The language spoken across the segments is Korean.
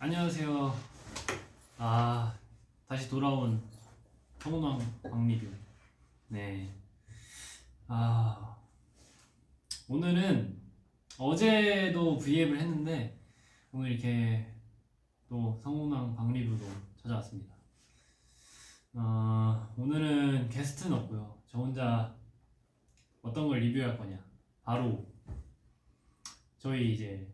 안녕하세요. 다시 돌아온 성운왕 박리뷰. 네. 오늘은 어제도 V앱을 했는데 오늘 이렇게 또 성운왕 박리뷰로 찾아왔습니다. 오늘은 게스트는 없고요. 저 혼자 어떤 걸 리뷰할 거냐. 바로 저희 이제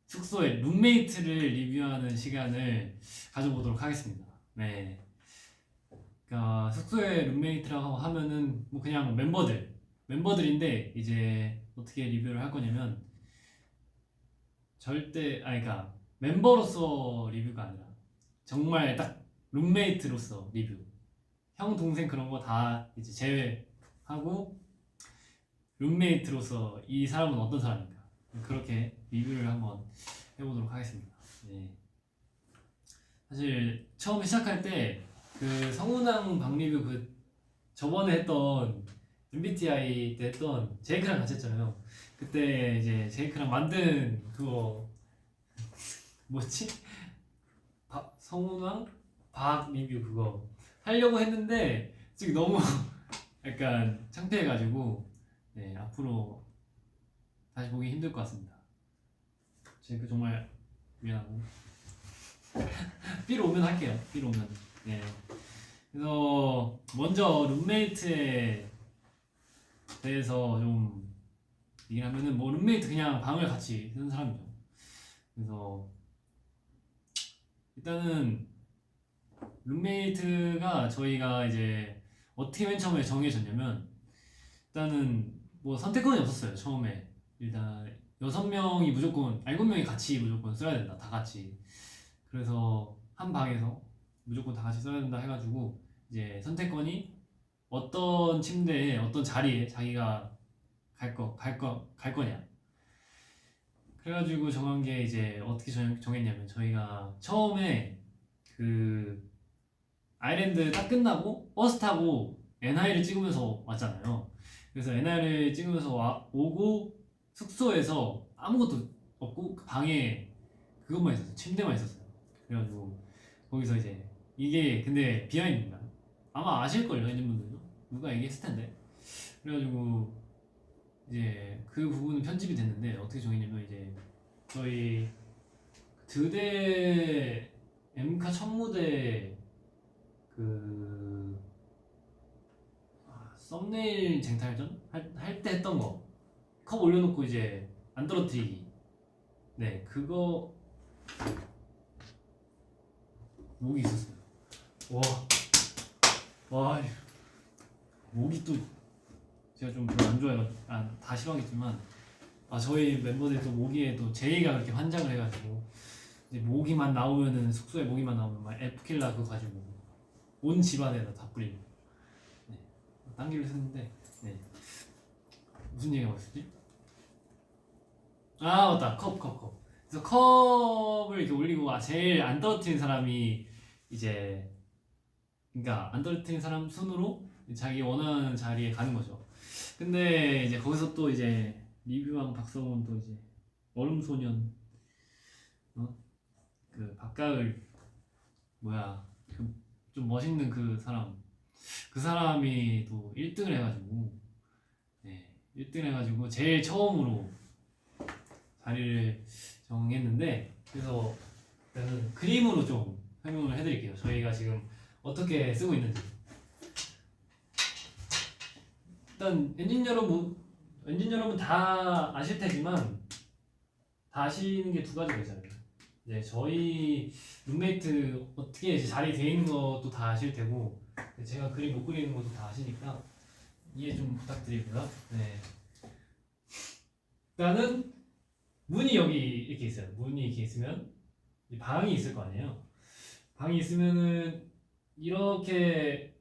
숙소의 룸메이트를 리뷰하는 시간을 가져보도록 하겠습니다. 네. 그러니까 숙소의 룸메이트라고 하면은 뭐 그냥 멤버들인데 이제 어떻게 리뷰를 할 거냐면 그러니까 멤버로서 리뷰가 아니라 정말 딱 룸메이트로서 리뷰. 형 동생 그런 거 다 이제 제외하고 룸메이트로서 이 사람은 어떤 사람인가 그렇게 리뷰를 한번 해보도록 하겠습니다. 네. 사실 처음에 시작할 때 그 성운왕 박리뷰 저번에 했던 MBTI 때 했던 제이크랑 같이 했잖아요. 그때 이제 제이크랑 만든 그거 뭐지? 성운왕 박 리뷰 그거 하려고 했는데 지금 너무 약간 창피해가지고 네, 앞으로 다시 보기 힘들 것 같습니다. 제이크 정말 미안하고 B로 오면 할게요. B로 오면. 네. 그래서 먼저 룸메이트에 대해서 좀 얘기를 하면은 뭐 룸메이트 그냥 방을 같이 쓰는 사람이죠. 그래서 일단은 룸메이트가 저희가 이제 어떻게 맨 처음에 정해졌냐면 일단은 뭐 선택권이 없었어요. 처음에 일단 6명이 무조건 7명이 같이 무조건 써야 된다. 다 같이. 그래서 한 방에서 무조건 다 같이 써야 된다 해가지고 이제 선택권이 어떤 침대에 어떤 자리에 자기가 갈 거냐. 그래가지고 정한 게 이제 어떻게 정했냐면 저희가 처음에 그 아일랜드 딱 끝나고 버스 타고 NI를 찍으면서 왔잖아요. 그래서 NI를 찍으면서 오고 숙소에서 아무것도 없고 그 방에 그것만 있었어요. 침대만 있었어요. 그래가지고 거기서 이제 이게 근데 비하인드입니다. 아마 아실걸요, 있는 분들도 누가 얘기했을 텐데. 그래가지고 이제 그 부분은 편집이 됐는데 어떻게 정했냐면 이제 저희 드대 엠카 첫 무대 그 썸네일 쟁탈전 할 때 했던 거 컵 올려놓고 이제 안 떨어뜨리기. 네, 그거 목이 있었어요. 와, 목이 또 제가 좀 별로 안 좋아해가지고 다 싫어하겠지만 저희 멤버들이 또 모기에 또 제이가 그렇게 환장을 해가지고 이제 모기만 나오면은 숙소에 모기만 나오면 막 에프킬라 그거 가지고 온 집안에다 다 뿌리고 네, 딴기를 쓰는데 네. 무슨 얘기하고 있었지? 맞다 컵 그래서 컵을 이렇게 올리고 제일 안 떨어뜨린 사람이 이제 그러니까 안 떨어뜨린 사람 순으로 자기 원하는 자리에 가는 거죠. 근데 이제 거기서 또 이제 리뷰왕 박성훈 또 이제 얼음소년 그 박가을 좀 멋있는 그 사람이 또 1등을 해가지고 네 1등을 해가지고 제일 처음으로 자리를 정했는데 그래서 일단은 그림으로 좀 설명을 해드릴게요. 저희가 지금 어떻게 쓰고 있는지. 일단 엔진 여러분 다 아실 테지만 다 아시는 게 두 가지가 있잖아요. 이제 저희 룸메이트 어떻게 이제 자리 돼 있는 것도 다 아실 테고 제가 그림 못 그리는 것도 다 아시니까 이해 좀 부탁드리고요. 네. 일단은 문이 여기 이렇게 있어요. 문이 이렇게 있으면 방이 있을 거 아니에요. 방이 있으면은 이렇게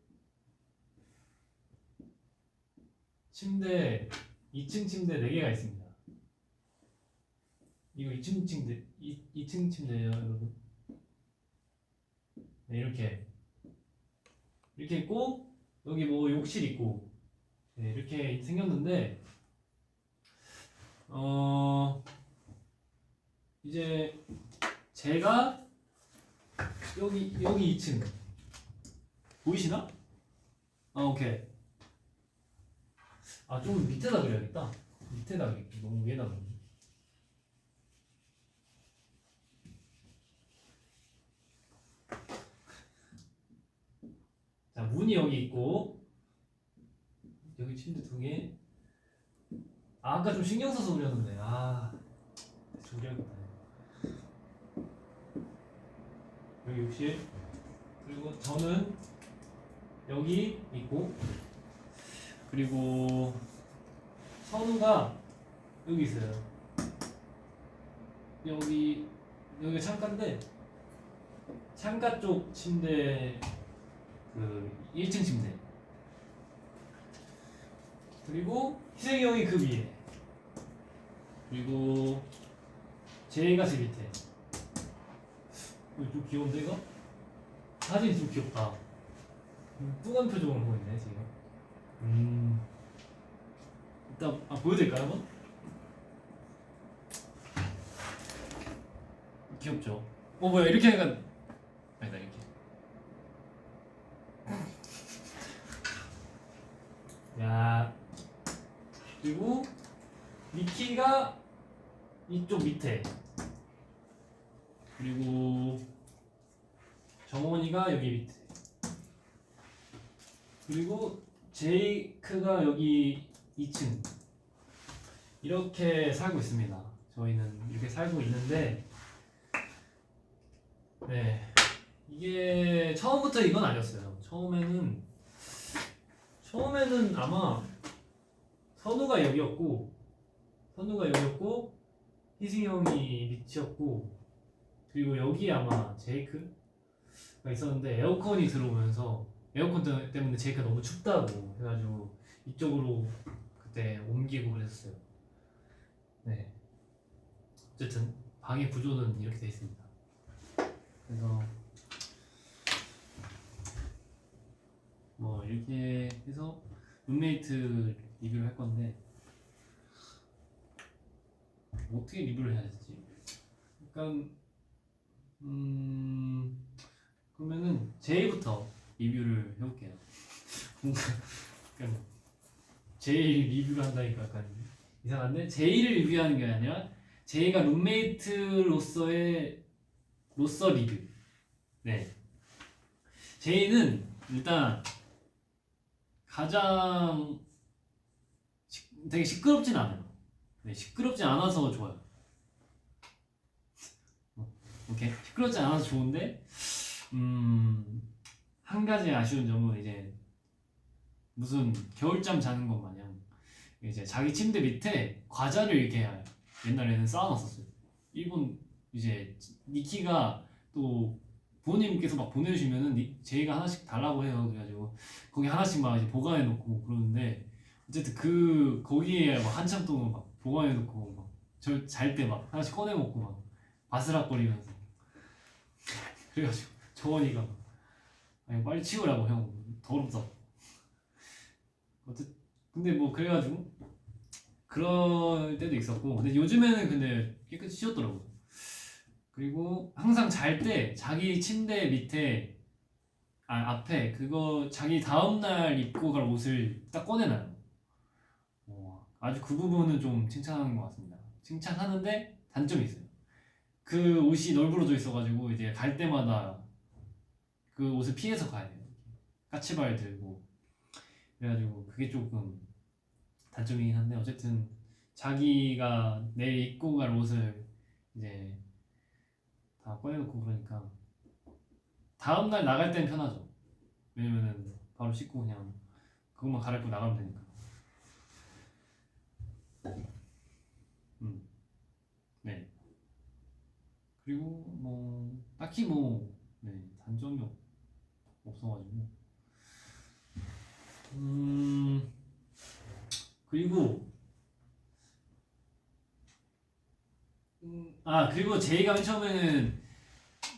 2층 침대 4개가 있습니다. 이거 2층 침대예요, 여러분. 네, 이렇게 있고 여기 뭐 욕실 있고 네, 이렇게 생겼는데 이제 제가 여기 2층 보이시나? 아 오케이. 아 좀 밑에다 그려야겠다. 밑에다 그릴게. 너무 위에다 그려. 자 문이 여기 있고 여기 침대 2개. 아, 아까 좀 신경 써서 그렸는데 준비하겠다. 여기 욕실. 그리고 저는 여기 있고, 그리고 선우가 여기 있어요. 여기가 창가인데 창가 쪽 침대, 그 1층 침대. 그리고 희석이 형이 그 위에. 그리고 제이가 제 밑에. 좀 귀여운데 이거? 사진이 좀 귀엽다. 뚱한 표정으로 보이네 지금. 일단 보여드릴까요 한번? 귀엽죠? 뭐야 이렇게 하니까 아니다 이렇게. 야 그리고 미키가 이쪽 밑에. 그리고 정원이가 여기 밑에. 그리고 제이크가 여기 2층. 이렇게 살고 있습니다. 저희는 이렇게 살고 있는데, 네, 이게 처음부터 이건 아니었어요. 처음에는 아마 선우가 여기였고 희승이 형이 밑이었고, 그리고 여기 아마 제이크가 있었는데 에어컨이 들어오면서 에어컨 때문에 제이크가 너무 춥다고 해가지고 이쪽으로 그때 옮기고 그랬어요. 네. 어쨌든 방의 구조는 이렇게 되어 있습니다. 그래서 뭐 이렇게 해서 룸메이트 리뷰를 할 건데, 어떻게 리뷰를 해야 되지? 약간 그러면은 제이부터 리뷰를 해볼게요. 뭔가 약간 제이 리뷰를 한다니까 약간 이상한데, 제이를 리뷰하는 게 아니라 제이가 룸메이트로서의 리뷰. 네. 제이는 일단 가장 되게 시끄럽진 않아요. 네, 시끄럽진 않아서 좋아요. 오케이. 시끄럽지 않아서 좋은데, 한 가지 아쉬운 점은 이제 무슨 겨울잠 자는 것 마냥 이제 자기 침대 밑에 과자를 이렇게 옛날에는 쌓아놨었어요. 일본 이제 니키가 또 부모님께서 막 보내주시면은 제이가 하나씩 달라고 해요. 그래가지고 거기 하나씩 막 이제 보관해놓고 그러는데, 어쨌든 거기에 막 한참 동안 막 보관해놓고 막 저 잘 때 막 하나씩 꺼내 먹고 막 바스락거리면서. 그래가지고 정원이가 막, 아니 빨리 치우라고 형 더럽다. 어쨌든 근데 뭐 그래가지고 그럴 때도 있었고, 근데 요즘에는 근데 깨끗이 치웠더라고. 그리고 항상 잘 때 자기 침대 밑에 앞에 그거 자기 다음날 입고 갈 옷을 딱 꺼내놔요. 아주 그 부분은 좀 칭찬하는 것 같습니다. 칭찬하는데 단점이 있어요. 그 옷이 널브러져 있어가지고 이제 갈 때마다 그 옷을 피해서 가야 돼요. 까치발 들고. 그래가지고 그게 조금 단점이긴 한데, 어쨌든 자기가 내일 입고 갈 옷을 이제 다 꺼내놓고 그러니까 다음날 나갈 땐 편하죠. 왜냐면은 바로 씻고 그냥 그것만 갈아입고 나가면 되니까. 네. 그리고 뭐 딱히 네, 단점이 없어가지고. 그리고 그리고 제이가 맨 처음에는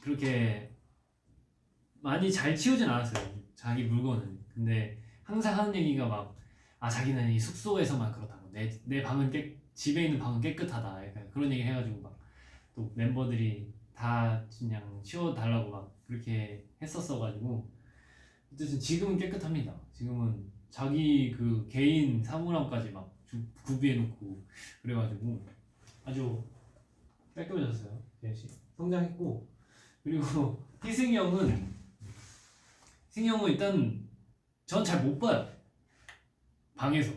그렇게 많이 잘 치우진 않았어요, 자기 물건은. 근데 항상 하는 얘기가 막 자기는 이 숙소에서만 그렇다고, 내 방은 집에 있는 방은 깨끗하다, 약간 그런 얘기 해가지고 막 또 멤버들이 다 그냥 치워달라고 막 그렇게 했었어가지고 어쨌든 지금은 깨끗합니다. 지금은 자기 그 개인 사물함까지 막 구비해놓고 그래가지고 아주 깔끔해졌어요. 제시 성장했고 그리고 희승이 형은 일단 전 잘 못 봐요. 방에서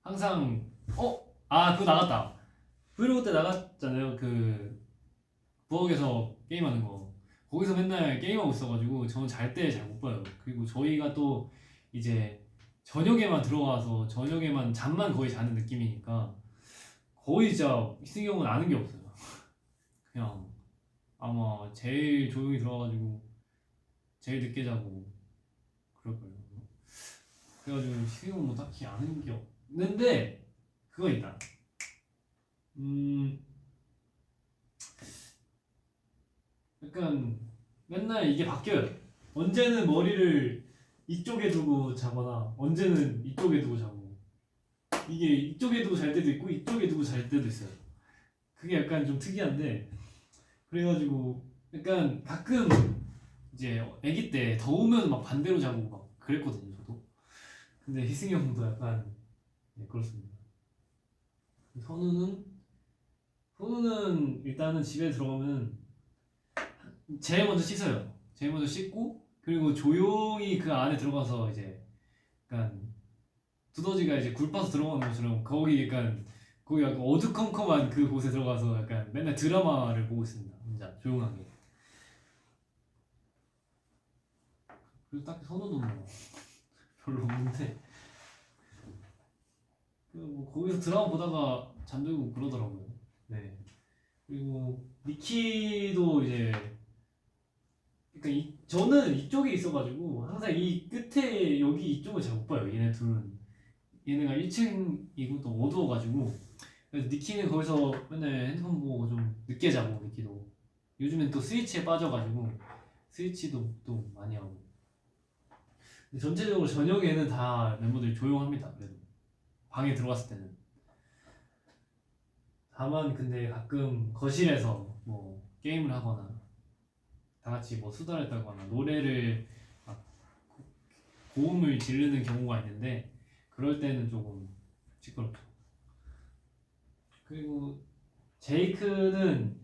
항상 그거 나갔다. 브이로그 때 나갔잖아요. 그 부엌에서 게임하는 거. 거기서 맨날 게임하고 있어가지고 저는 잘 때 잘 못 봐요. 그리고 저희가 또 이제 저녁에만 들어가서 저녁에만 잠만 거의 자는 느낌이니까 거의 진짜 희승이 형은 아는 게 없어요. 그냥 아마 제일 조용히 들어가가지고 제일 늦게 자고 그럴 거예요. 그래가지고 희승이 형은 뭐 딱히 아는 게 없는데 그거 있다. 약간 맨날 이게 바뀌어요. 언제는 머리를 이쪽에 두고 자거나 언제는 이쪽에 두고 자고 이게 이쪽에 두고 잘 때도 있고 이쪽에 두고 잘 때도 있어요. 그게 약간 좀 특이한데 그래가지고 약간 가끔 이제 아기 때 더우면 막 반대로 자고 막 그랬거든요 저도. 근데 희승이 형도 약간 네, 그렇습니다. 선우는 일단은 집에 들어가면 제일 먼저 씻어요. 제일 먼저 씻고 그리고 조용히 그 안에 들어가서 이제 약간 두더지가 이제 굴 파서 들어가는 것처럼 거기 약간 어두컴컴한 그 곳에 들어가서 약간 맨날 드라마를 보고 있습니다. 혼자 조용하게. 그리고 딱히 선호도 뭐 별로 없는데 그뭐 거기서 드라마 보다가 잠들고 그러더라고요. 네. 그리고 미키도 이제 그러니까 저는 이쪽에 있어가지고 항상 이 끝에 여기 이쪽을 잘 못 봐요. 얘네 둘은 얘네가 1층이고 또 어두워가지고 그래서 니키는 거기서 맨날 핸드폰 보고 좀 늦게 자고 니키도 요즘엔 또 스위치에 빠져가지고 스위치도 또 많이 하고 근데 전체적으로 저녁에는 다 멤버들이 조용합니다. 그래도 방에 들어갔을 때는 다만 근데 가끔 거실에서 뭐 게임을 하거나 다 같이 뭐 수다를 떨거나 노래를 막 고음을 지르는 경우가 있는데 그럴 때는 조금 시끄럽죠. 그리고 제이크는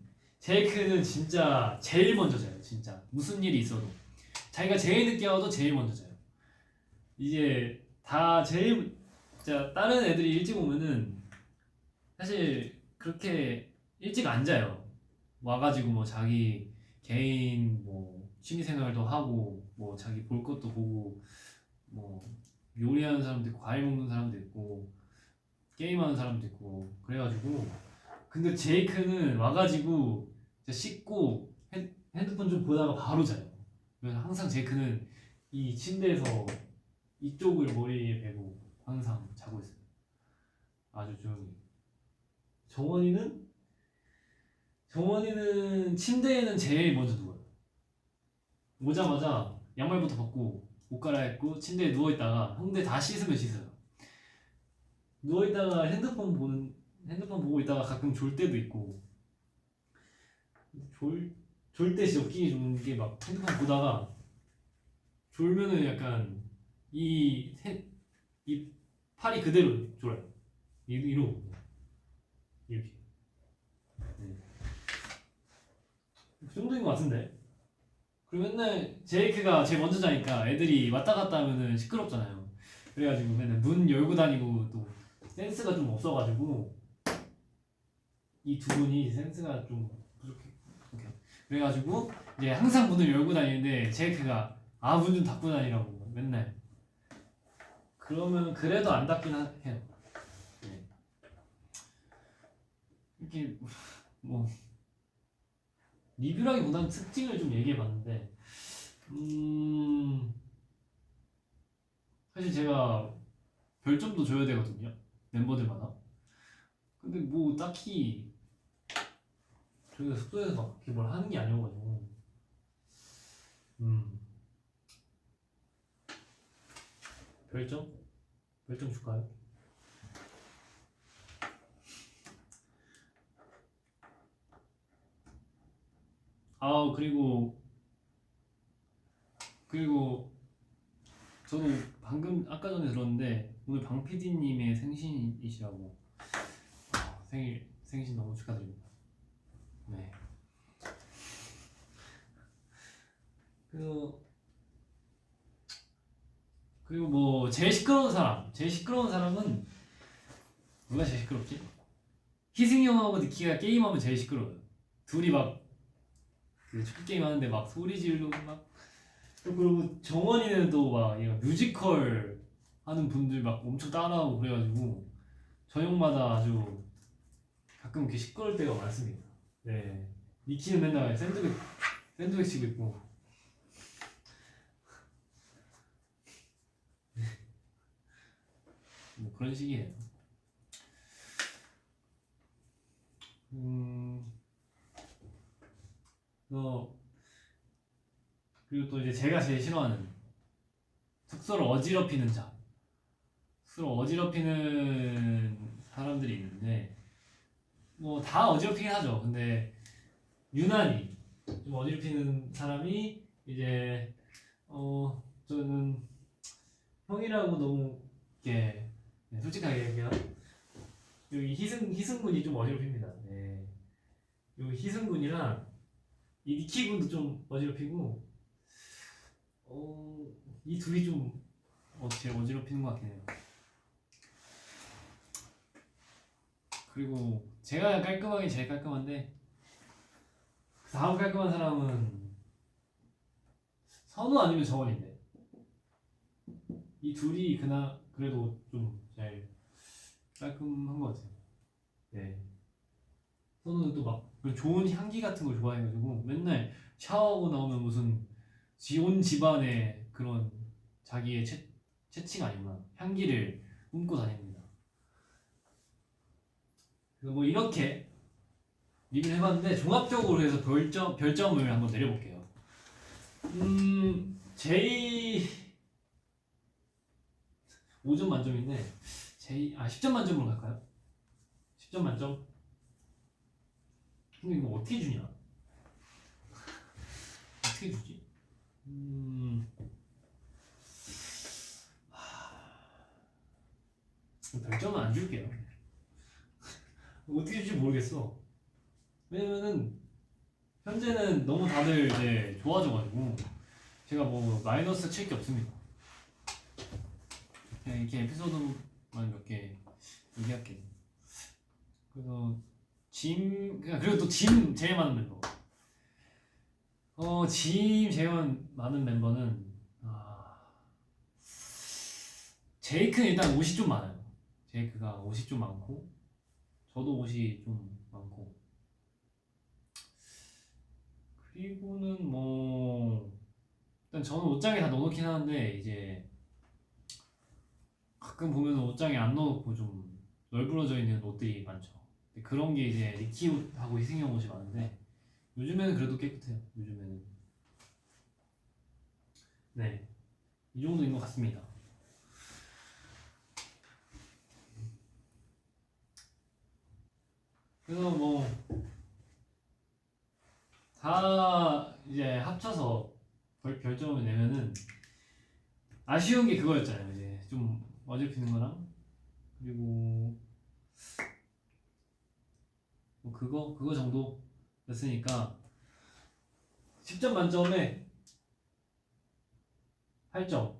진짜 제일 먼저 자요. 진짜 무슨 일이 있어도 자기가 제일 늦게 와도 제일 먼저 자요. 이제 다 제일 진짜 다른 애들이 일찍 오면은 사실 그렇게 일찍 안 자요. 와가지고 뭐 자기 개인 뭐 취미생활도 하고 뭐 자기 볼 것도 보고 뭐 요리하는 사람도 있고 과일 먹는 사람도 있고 게임하는 사람도 있고 그래가지고 근데 제이크는 와가지고 씻고 핸드폰 좀 보다가 바로 자요. 그래서 항상 제이크는 이 침대에서 이쪽을 머리에 베고 항상 자고 있어요. 아주 조용히. 정원이는 정원이는 침대에는 제일 먼저 누워요. 오자마자 양말부터 벗고 옷 갈아입고 침대에 누워 있다가 형대 다 씻으면 씻어요. 누워 있다가 핸드폰 보고 있다가 가끔 졸 때도 있고 졸때 진짜 웃기게 좋은 게 막 핸드폰 보다가 졸면은 약간 이 팔이 그대로 졸아요. 이러고 이렇게. 네. 그 정도인 것 같은데. 그리고 맨날 제이크가 제일 먼저 자니까 애들이 왔다 갔다 하면은 시끄럽잖아요. 그래가지고 맨날 문 열고 다니고 또 센스가 좀 없어가지고 이 두 분이 센스가 좀 부족해. 오케이. 그래가지고 이제 항상 문을 열고 다니는데 제이크가 문 좀 닫고 다니라고 맨날. 그러면 그래도 안 닫긴 해요. 네. 이렇게 뭐 리뷰라기보다는 특징을 좀 얘기해봤는데 사실 제가 별점도 줘야 되거든요. 멤버들마다. 근데 뭐 딱히 저희가 숙소에서 막 그렇게 뭘 하는 게 아니어가지고 별점? 별점 줄까요? 그리고 저도 방금 아까 전에 들었는데 오늘 방 PD님의 생신이시라고. 생신 너무 축하드립니다. 네. 그리고 뭐 제일 시끄러운 사람은 누가 제일 시끄럽지? 희승이 형하고 니키가 게임하면 제일 시끄러워요. 둘이 막 축구 게임 하는데 막 소리 지르고 막. 그리고 정원이는 또 막 얘가 뮤지컬 하는 분들 막 엄청 따라하고 그래가지고 저녁마다 아주 가끔 이렇게 시끄러울 때가 많습니다. 네. 니키는 맨날 샌드백 치고 있고. 뭐 그런 식이에요. 그리고 또 이제 제가 제일 싫어하는 숙소를 어지럽히는 사람들이 있는데 뭐 다 어지럽히긴 하죠. 근데 유난히 좀 어지럽히는 사람이 이제 저는 형이라고 너무 이렇게 솔직하게 얘기해요. 여기 희승군이 좀 어지럽힙니다. 네. 여기 희승군이랑 이 니키군도 좀 어지럽히고 이 둘이 좀 제일 어지럽히는 것 같긴 해요. 그리고 제가 깔끔하게 제일 깔끔한데 그 다음 깔끔한 사람은 선우 아니면 정원인데 이 둘이 그래도 좀 제일 깔끔한 것 같아요. 네. 선우는 또 막 좋은 향기 같은 걸 좋아해가지고 맨날 샤워하고 나오면 무슨 온 집안의 그런 자기의 채취가 아니구나 향기를 뿜고 다닙니다. 그래서 뭐 이렇게 리뷰를 해봤는데 종합적으로 해서 별점을 한번 내려볼게요. 제이 5점 만점인데 10점 만점으로 갈까요? 10점 만점? 근데 이거 어떻게 주냐? 어떻게 주지? 별점은 안 줄게요. 어떻게 줄지 모르겠어. 왜냐면은 현재는 너무 다들 이제 좋아져가지고 제가 뭐 마이너스 칠 게 없습니다. 그냥 이렇게 에피소드만 몇 개 얘기할게요. 그래서 그리고 또 짐 제일 많은 멤버. 짐 제일 많은 멤버는 제이크는 일단 옷이 좀 많아요. 제이크가 옷이 좀 많고 저도 옷이 좀 많고 그리고는 뭐 일단 저는 옷장에 다 넣어놓긴 하는데 이제 가끔 보면 옷장에 안 넣어놓고 좀 널브러져 있는 옷들이 많죠. 그런 게 이제 니키 옷하고 희승이 형 옷이 많은데 요즘에는 그래도 깨끗해요. 요즘에는 네, 이 정도인 것 같습니다. 그래서 뭐 다 이제 합쳐서 별점을 내면은 아쉬운 게 그거였잖아요. 이제 좀 어지럽히는 거랑 그리고 뭐 그거 정도였으니까 10점 만점에 8점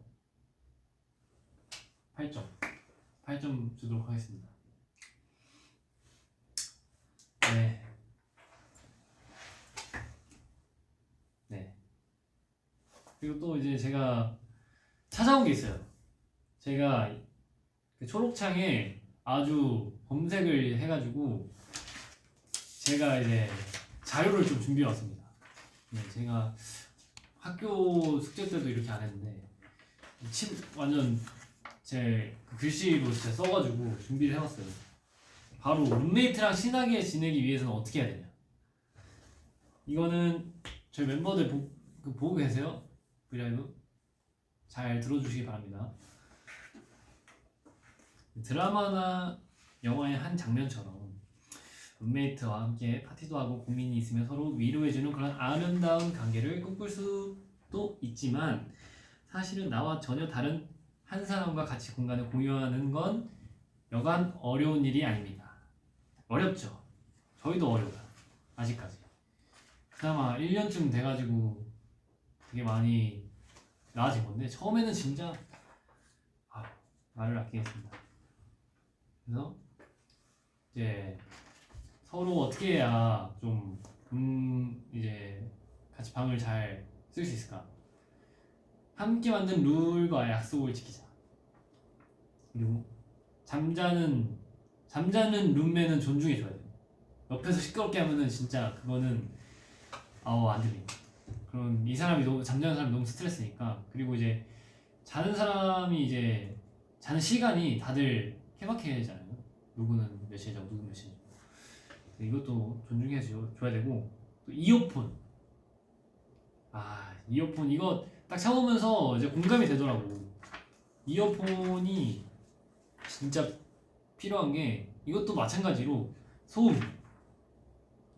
8점 주도록 하겠습니다. 네. 그리고 또 이제 제가 찾아온 게 있어요. 제가 그 초록창에 아주 검색을 해가지고 제가 이제 자료를 좀 준비해 왔습니다. 네, 제가 학교 숙제 때도 이렇게 안 했는데 완전 제 그 글씨로 진짜 써가지고 준비를 해왔어요. 바로 룸메이트랑 친하게 지내기 위해서는 어떻게 해야 되냐. 이거는 저희 멤버들 보고 계세요? 브이라이브 잘 들어주시기 바랍니다. 드라마나 영화의 한 장면처럼 룸메이트와 함께 파티도 하고 고민이 있으면 서로 위로해주는 그런 아름다운 관계를 꿈꿀 수도 있지만 사실은 나와 전혀 다른 한 사람과 같이 공간을 공유하는 건 여간 어려운 일이 아닙니다. 어렵죠. 저희도 어려워요. 아직까지. 그나마 1년쯤 돼가지고 되게 많이 나아진 건데 처음에는 진짜 말을 아끼겠습니다. 그래서 이제 서로 어떻게 해야 좀 이제 같이 방을 잘 쓸 수 있을까? 함께 만든 룰과 약속을 지키자. 그리고 잠자는 룸메는 존중해줘야 돼요. 옆에서 시끄럽게 하면은 진짜 그거는 안 됩니다. 그럼 이 사람이 너무 잠자는 사람이 너무 스트레스니까. 그리고 이제 자는 사람이 이제 자는 시간이 다들 케바케잖아요. 누구는 몇 시에 자고 누구는 몇 시에 자고. 이것도 존중해 줘야 되고 또 이어폰. 이어폰 이거 딱 참으면서 이제 공감이 되더라고. 이어폰이 진짜 필요한 게 이것도 마찬가지로 소음.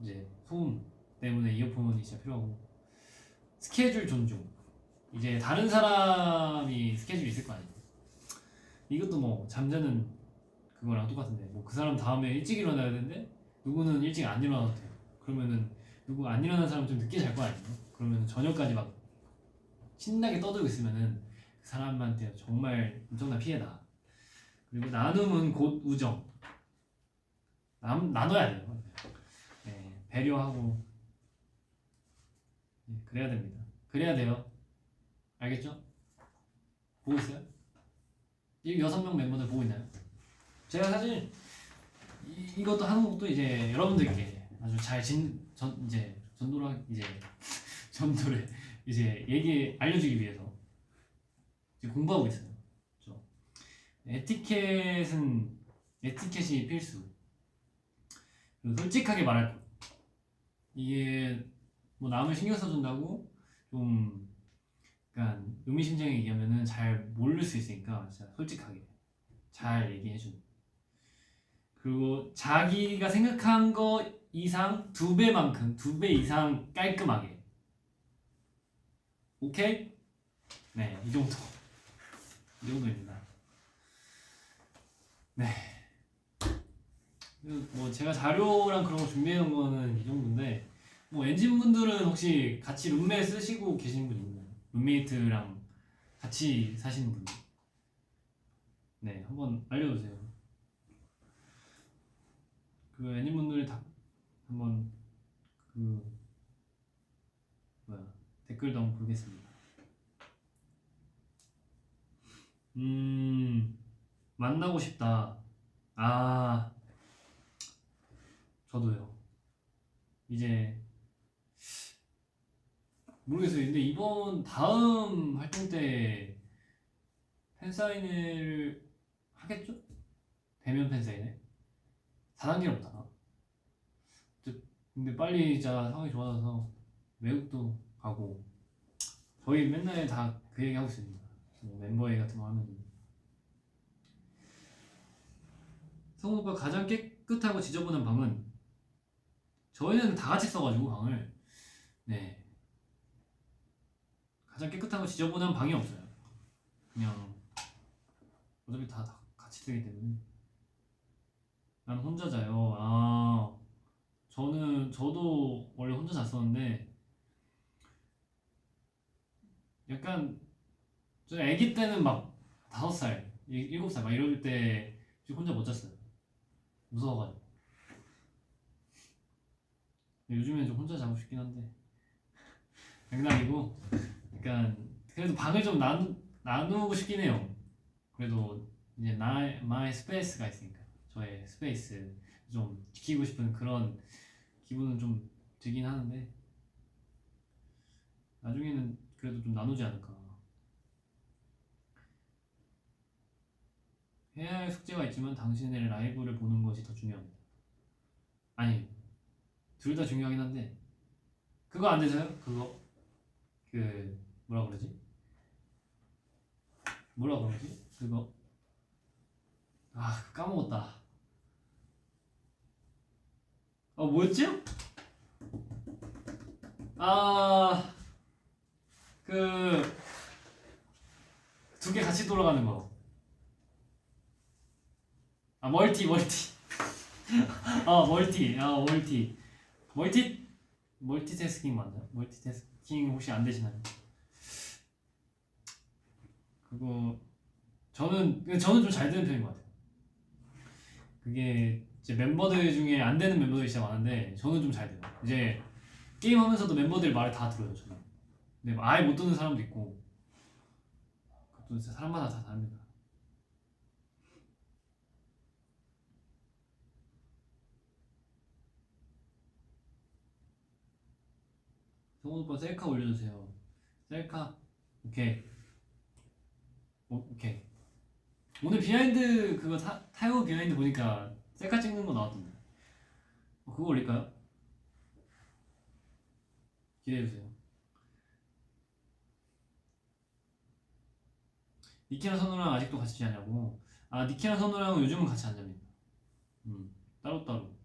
이제 소음 때문에 이어폰이 진짜 필요하고 스케줄 존중. 이제 다른 사람이 스케줄이 있을 거 아니에요. 이것도 뭐 잠자는 그거랑 똑같은데 뭐 그 사람 다음에 일찍 일어나야 되는데 누구는 일찍 안 일어나도 돼요. 그러면은 누구 안 일어나는 사람은 좀 늦게 잘 거 아니에요. 그러면은 저녁까지 막 신나게 떠들고 있으면은 그 사람한테 정말 엄청난 피해다. 그리고 나눔은 곧 우정. 나눠야 돼요. 네, 배려하고 네, 그래야 됩니다. 그래야 돼요. 알겠죠? 보고 있어요? 이 6명 멤버들 보고 있나요? 제가 사실 이것도 하는 것도 이제 여러분들께 아주 잘 이제 전도를 이제 알려주기 위해서 이제 공부하고 있어요. 그렇죠? 에티켓이 필수. 그리고 솔직하게 말할 것. 이게 뭐 남을 신경 써준다고 좀 약간 의미심장하게 얘기하면은 잘 모를 수 있으니까 진짜 솔직하게 잘 얘기해주는. 그리고 자기가 생각한 거 이상 2배 이상 깔끔하게. 오케이? 네, 이 정도입니다. 네. 뭐 제가 자료랑 그런 거 준비해 놓은 거는 이 정도인데 뭐 엔진분들은 혹시 같이 룸메 쓰시고 계신 분 있나요? 룸메이트랑 같이 사시는 분들. 네, 한번 알려주세요. 그 엔진분들이 다 한번 댓글도 한번 보겠습니다. 만나고 싶다. 저도요. 이제 모르겠어요. 근데 다음 활동 때 팬사인회를 하겠죠? 대면 팬사인회? 4단계로 못하나? 근데 빨리 진짜 상황이 좋아져서 외국도 가고 저희 맨날 다 그 얘기 하고 있습니다. 뭐 멤버회의 같은 거 하면 성우 오빠 가장 깨끗하고 지저분한 방은 저희는 다 같이 써가지고 방을 네 가장 깨끗하고 지저분한 방이 없어요. 그냥 어차피 다 같이 쓰기 때문에. 난 혼자 자요. 저도 원래 혼자 잤었는데 약간 저 아기 때는 막 5살, 7살 막 이럴 때 혼자 못 잤어요. 무서워가지고. 요즘에는 좀 혼자 자고 싶긴 한데 장난이고 약간 그래도 방을 좀 나누고 싶긴 해요. 그래도 이제 나의 스페이스가 있으니까 저의 스페이스 좀 지키고 싶은 그런 기분은 좀 들긴 하는데 나중에는 그래도 좀 나누지 않을까. 해야 할 숙제가 있지만 당신의 라이브를 보는 것이 더 중요합니다. 아니, 둘 다 중요하긴 한데 그거 안 되세요? 그거 뭐라 그러지? 그거 까먹었다. 뭐였지? 아, 그 두 개 같이 돌아가는 거. 멀티. 멀티태스킹 맞나요? 멀티태스킹 혹시 안 되시나요? 그거 저는 좀 잘 되는 편인 것 같아요. 그게 이제 멤버들 중에 안 되는 멤버들이 진짜 많은데 저는 좀 잘 돼요. 이제 게임하면서도 멤버들 말을 다 들어요 저는. 근데 아예 못 듣는 사람도 있고 그것도 진짜 사람마다 다 다릅니다. 성훈 오빠 셀카 올려주세요. 셀카. 오케이. 오케이. 오늘 비하인드 그거 타이거 비하인드 보니까 셀카 찍는 거 나왔던데. 그거 올릴까요? 기대해주세요. 니키랑 선우랑 아직도 같이 자냐고. 니키랑 선우랑 요즘은 같이 안 잡니다. 따로따로.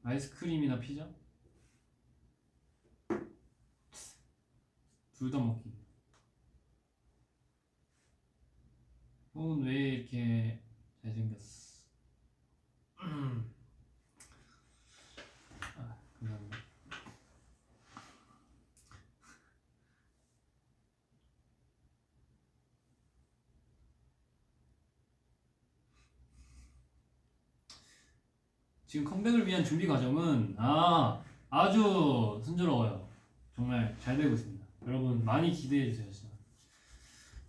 아이스크림이나 피자? 둘 다 먹기. 형은 왜 이렇게 잘생겼어? 감사합니다. 지금 컴백을 위한 준비 과정은 아주 순조로워요. 정말 잘 되고 있습니다. 여러분 많이 기대해 주세요. 진짜.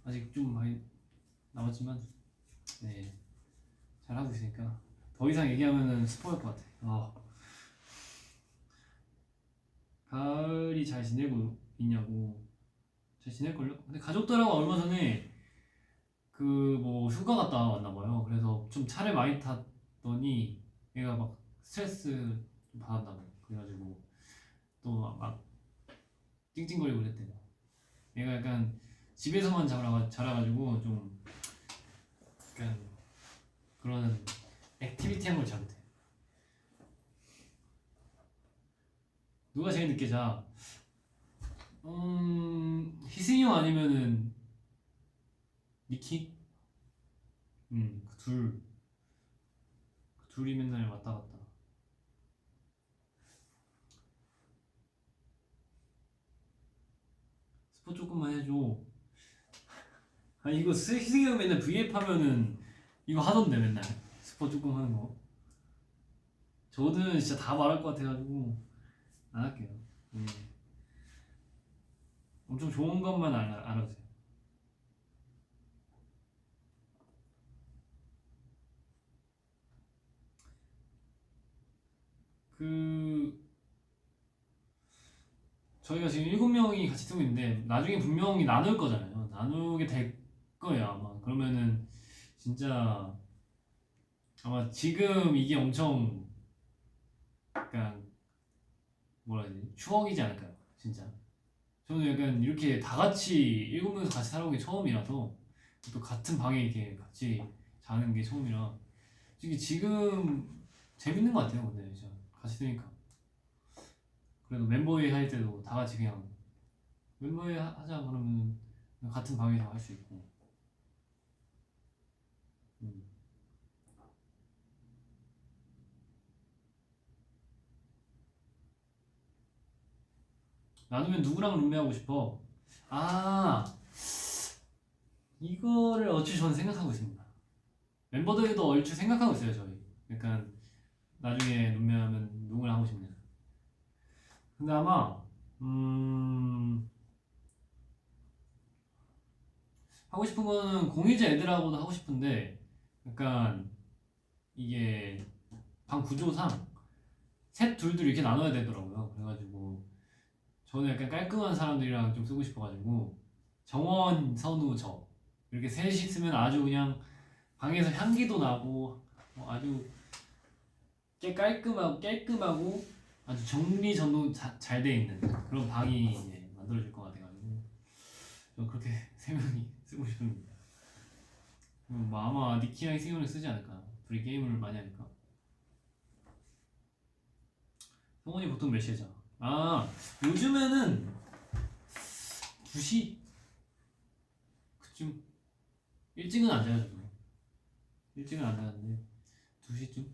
아직 좀 많이 남았지만 네 잘하고 있으니까 더 이상 얘기하면은 스포일 것 같아. 가을이 잘 지내고 있냐고. 잘 지낼걸요? 근데 가족들하고 얼마 전에 그 뭐 휴가 갔다 왔나 봐요. 그래서 좀 차를 많이 탔더니 얘가 막 스트레스 좀 받았다고. 그래가지고 또 막 찡찡거리고 그랬대요. 얘가 약간 집에서만 자라가지고 좀 약간 그런 액티비티한 걸 잘 못해. 누가 제일 늦게 자? 희승이 형 아니면은 니키? 그 둘이 맨날 왔다 갔다. 스포 조금만 해줘. 이거 희승이 형 맨날 V앱 하면은 이거 하던데 맨날 스포 조금 하는 거. 저는 진짜 다 말할 것 같아가지고 안 할게요. 엄청 좋은 것만 알아주세요. 저희가 지금 7명이 같이 쓰고 있는데 나중에 분명히 나눌 거잖아요. 나누게 될 거예요 아마. 그러면은 진짜 아마 지금 이게 엄청 약간 뭐라 해야 되지? 추억이지 않을까요? 진짜. 저는 약간 이렇게 다 같이 7명이서 같이 살아본 게 처음이라서 또 같은 방에 이렇게 같이 자는 게 처음이라 지금 재밌는 것 같아요. 근데 진짜 같이 쓰니까. 그래도 멤버회의 할 때도 다 같이 그냥 멤버회의 하자 그러면 같은 방에서 할 수 있고. 음. 나누면 누구랑 룸메하고 싶어? 이거를 얼추 저는 생각하고 있습니다. 멤버들도 얼추 생각하고 있어요 저희. 약간 나중에 룸메하면 누구랑 하고 싶냐. 근데 아마 하고 싶은 거는 공유제 애들하고도 하고 싶은데 약간 이게 방 구조상 셋 둘둘 이렇게 나눠야 되더라고요. 그래가지고 저는 약간 깔끔한 사람들이랑 좀 쓰고 싶어가지고 정원, 선우, 저 이렇게 셋이 쓰면 아주 그냥 방에서 향기도 나고 아주 깔끔하고 아주 정리정돈 잘 돼 있는 그런 방이 이제 만들어질 것 같아가지고 저 그렇게 세 명이 쓰고 싶습니다. 뭐 아마 니키랑 승현이 쓰지 않을까. 둘이 게임을 많이 하니까. 성훈이 보통 몇 시에 자? 아 요즘에는 2시 그쯤. 일찍은 안 자요 저도. 일찍은 안 자는데 2시쯤.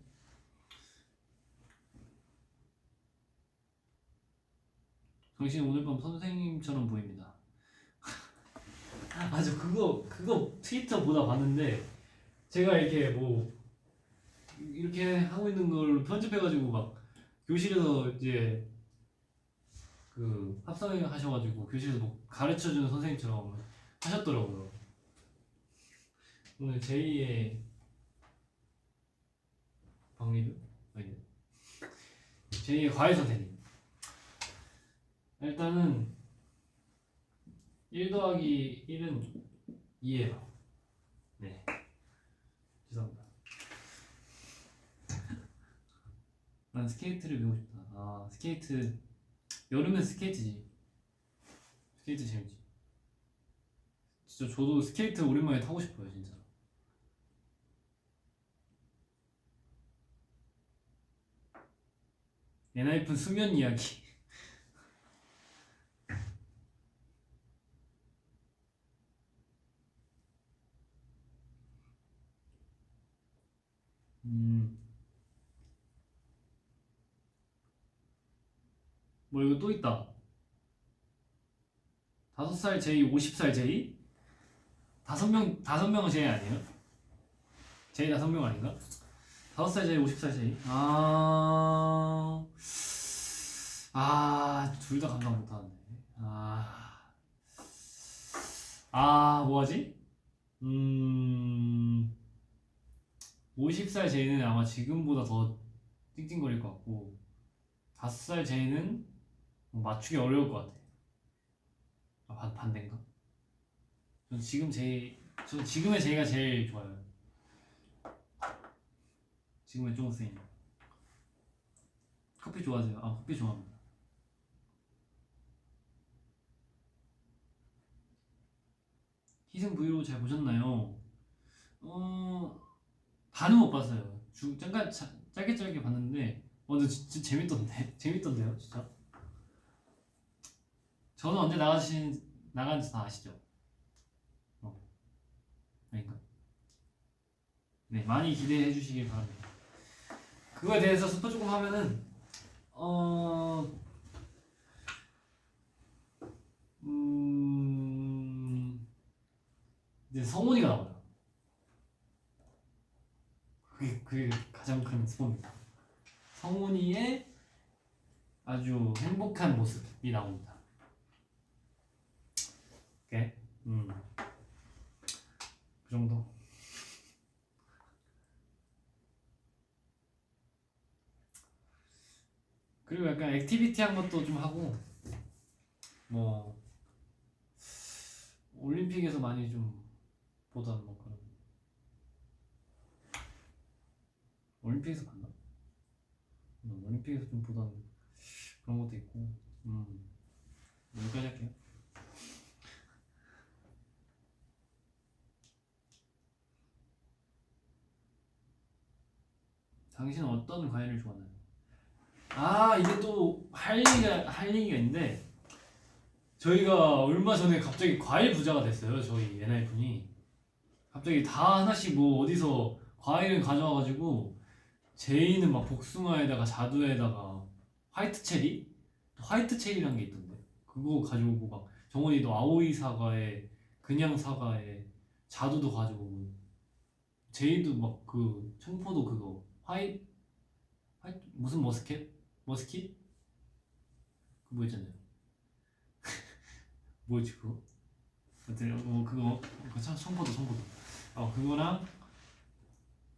당신 오늘 밤 선생님처럼 보입니다. 아 저 그거 트위터 보다 봤는데 제가 이렇게 뭐 이렇게 하고 있는 걸 편집해가지고 막 교실에서 이제 그 합성을 하셔가지고 교실에서 뭐 가르쳐주는 선생님처럼 하셨더라고요. 오늘 제2의 박리뷰? 아니 제2의 과외 선생님. 일단은 1 더하기 1은 2예요. 네 죄송합니다. 난 스케이트를 배우고 싶다. 아 스케이트 여름엔 스케이트지. 스케이트 재밌지. 진짜 저도 스케이트 오랜만에 타고 싶어요 진짜. 엔하이픈 수면 이야기. 뭐 이거 또 있다. 5살 제이, 50살 제이? 5명은 제이 아니에요? 제이 5명 아닌가? 5살 제이, 50살 제이? 둘 다 감당 못하는데. 뭐하지? 50살 제이는 아마 지금보다 더 찡찡거릴 것 같고, 5살 제이는 맞추기 어려울 것 같아. 반대인가? 전 지금의 제이가 제일 좋아요. 지금의 쫑쌤. 커피 좋아하세요? 커피 좋아합니다. 희생 브이로그 잘 보셨나요? 다는 못 봤어요. 잠깐 짧게 봤는데, 근데 진짜 재밌던데? 재밌던데요, 진짜? 저는 언제 나가는지 다 아시죠? 그러니까. 네, 많이 기대해 주시길 바랍니다. 그거에 대해서 스포 조금 하면은, 이제 성훈이가 나와요. 그게 가장 큰 스포입니다. 성훈이의 아주 행복한 모습이 나옵니다. 오케이? 그 정도. 그리고 약간 액티비티한 것도 좀 하고, 뭐 올림픽에서 많이 좀 보던 뭐 그런. 올림픽에서 봤나? 올림픽에서 좀 보던 그런 것도 있고. 여기까지 할게요. 당신은 어떤 과일을 좋아하나요? 이게 또 할 얘기가 있는데, 저희가 얼마 전에 갑자기 과일 부자가 됐어요. 저희 엔하이픈이 갑자기 다 하나씩 뭐 어디서 과일을 가져와가지고, 제이는 막 복숭아에다가 자두에다가 화이트 체리? 화이트 체리란 게 있던데 그거 가져오고, 막 정원이도 아오이 사과에 그냥 사과에 자두도 가져오고, 제이도 막 그 청포도 그거 화이트 무슨 머스킷? 그거 있잖아요. 뭐였지 그거? 하여튼 그거 청포도 그거랑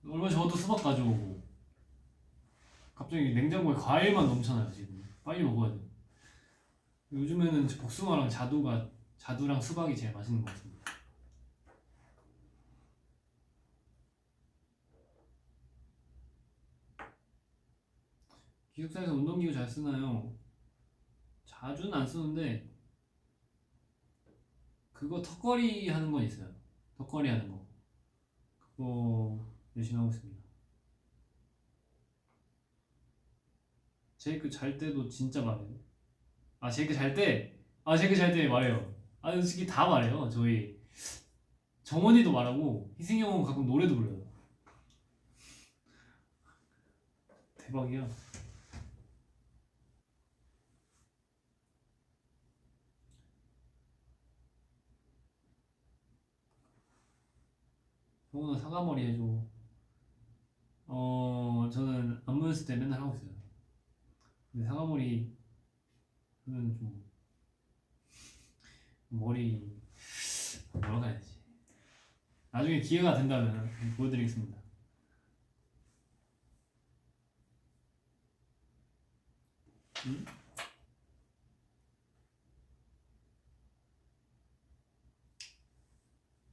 얼마 전에도 수박 가져오고. 갑자기 냉장고에 과일만 넘쳐나요 지금. 빨리 먹어야 돼. 요즘에는 복숭아랑 자두랑 수박이 제일 맛있는 것 같습니다. 기숙사에서 운동기구 잘 쓰나요? 자주는 안 쓰는데 그거 턱걸이 하는 건 있어요. 턱걸이 하는 거 그거 열심히 하고 있습니다. 제이크 잘 때도 진짜 말해요. 제이크 잘 때, 제이크 잘 때 말해요. 솔직히 다 말해요. 저희 정원이도 말하고 희승이 형은 가끔 노래도 불러요. 대박이야. 형은 사과머리 해줘. 저는 안무 연습 때 맨날 하고 있어요. 근데 사과머리 하면 좀 머리 뭐라고 해야지. 나중에 기회가 된다면 보여드리겠습니다. 응?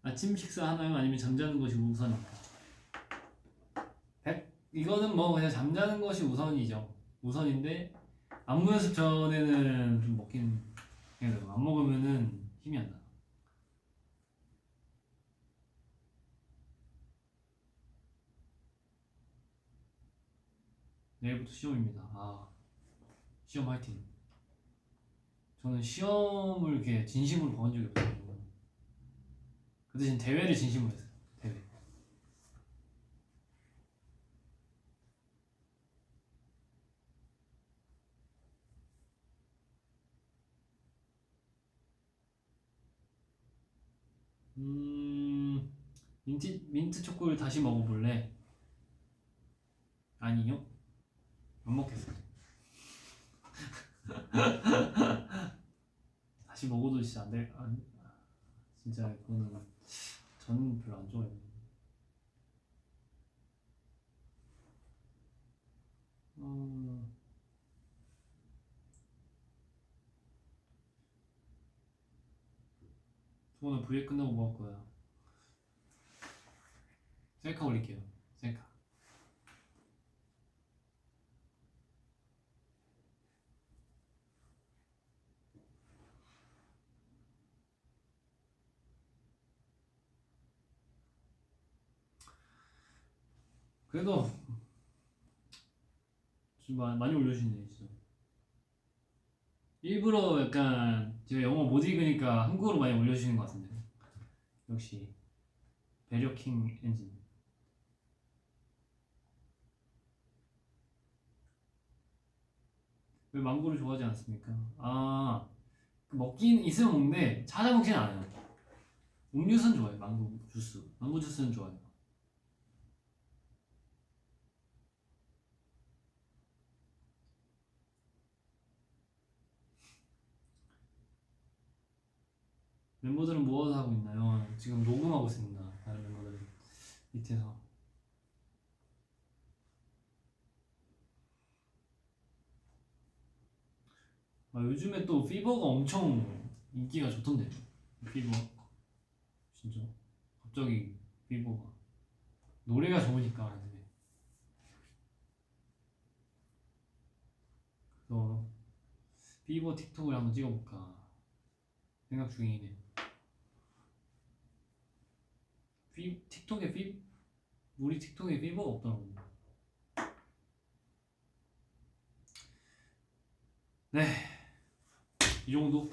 아침 식사 하나요? 아니면 잠자는 것이 우선인가? 이거는 뭐 그냥 잠자는 것이 우선이죠. 우선인데 안무 연습 전에는 좀 먹긴 해야 되고 안 먹으면은 힘이 안 나. 내일부터 시험입니다. 시험 화이팅. 저는 시험을 이렇게 진심으로 봐온 적이 없어요. 그 대신 대회를 진심으로 했어요. 대회. 민트 초코를 다시 먹어볼래? 아니요. 안 먹겠어요. 다시 먹어도 진짜 진짜 그거는 저는 별로 안 좋아해요. 오늘 브이앱 끝나고 뭐 할 거야? 셀카 올릴게요. 셀카. 그래도 좀 많이 올려주시네 진짜. 일부러 약간 제가 영어 못 읽으니까 한국어로 많이 올려주시는 것 같은데. 역시 배려킹 엔진. 왜 망고를 좋아하지 않습니까? 먹긴 있으면 먹는데 찾아 먹진 않아요. 음료수는 좋아해요. 망고 주스. 망고 주스는 좋아해요. 멤버들은 무엇을 하고 있나요? 지금 녹음하고 있습니다. 다른 멤버들은 밑에서. 요즘에 또 피버가 엄청 인기가 좋던데. 피버 진짜 갑자기 피버가 노래가 좋으니까. 그래서 피버 틱톡을 한번 찍어볼까 생각 중이네. 틱톡에 우리 틱톡에 피버가 없더라고. 네, 이 정도.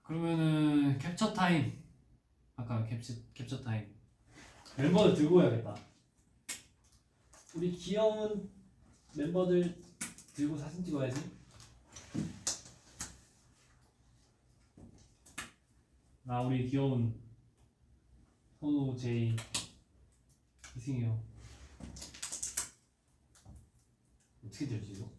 그러면은 캡처 타임. 아까 캡처 타임. 멤버들 들고 해야겠다. 우리 귀여운 멤버들 들고 사진 찍어야지. 우리 귀여운 선우, 제이, 이승이 형. 어떻게 들지 이거?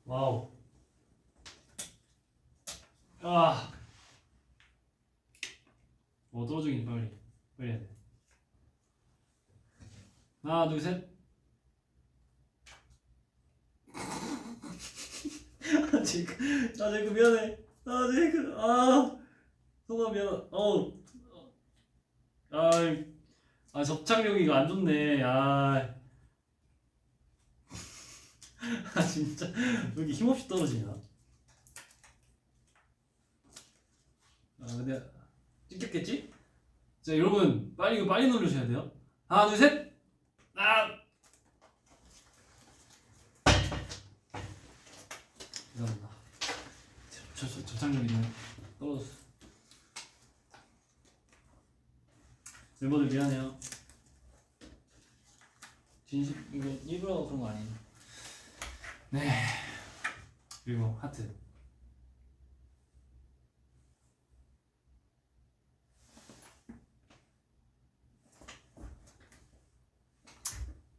와우. 떨어지긴 빨리 해야 돼. 하나, 둘, 셋. 제이크 미안해. 제이크 성아 미안. 접착력이 이거 안 좋네. 진짜 왜 이렇게 힘없이 떨어지냐? 근데 찍혔겠지? 자 여러분 이거 빨리 누르셔야 돼요. 하나 둘 셋. 죄송합니다. 접착력이 좀 떨어졌어. 멤버들 미안해요. 진심 이거 일부러 그런 거 아니에요. 네. 그리고 하트.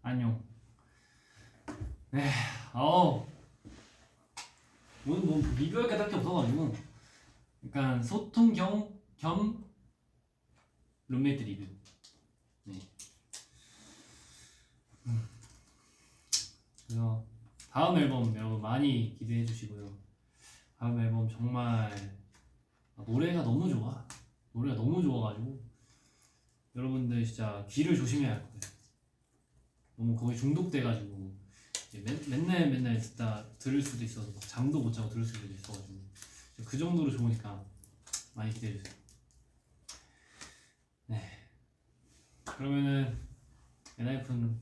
안녕. 네. 오늘 뭐 리뷰할 게 딱히 없어가지고 약간 소통 겸 룸메이트 리뷰. 네. 그래서 다음 앨범 여러분 많이 기대해 주시고요. 다음 앨범 정말 노래가 너무 좋아. 노래가 너무 좋아가지고 여러분들 진짜 귀를 조심해야 할 거예요. 너무 거기 중독돼가지고 맨날 듣다 들을 수도 있어서 막 잠도 못 자고 들을 수도 있어가지고 그 정도로 좋으니까 많이 기대해 주세요. 네. 그러면은 엔하이픈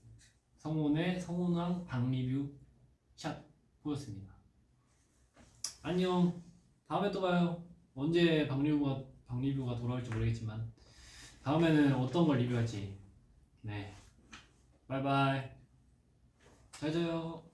성훈의 성훈왕 방리뷰 샷 보였습니다. 안녕. 다음에 또 봐요. 언제 방리뷰가 돌아올지 모르겠지만 다음에는 어떤 걸 리뷰할지. 네. 바이바이. 잘 자요.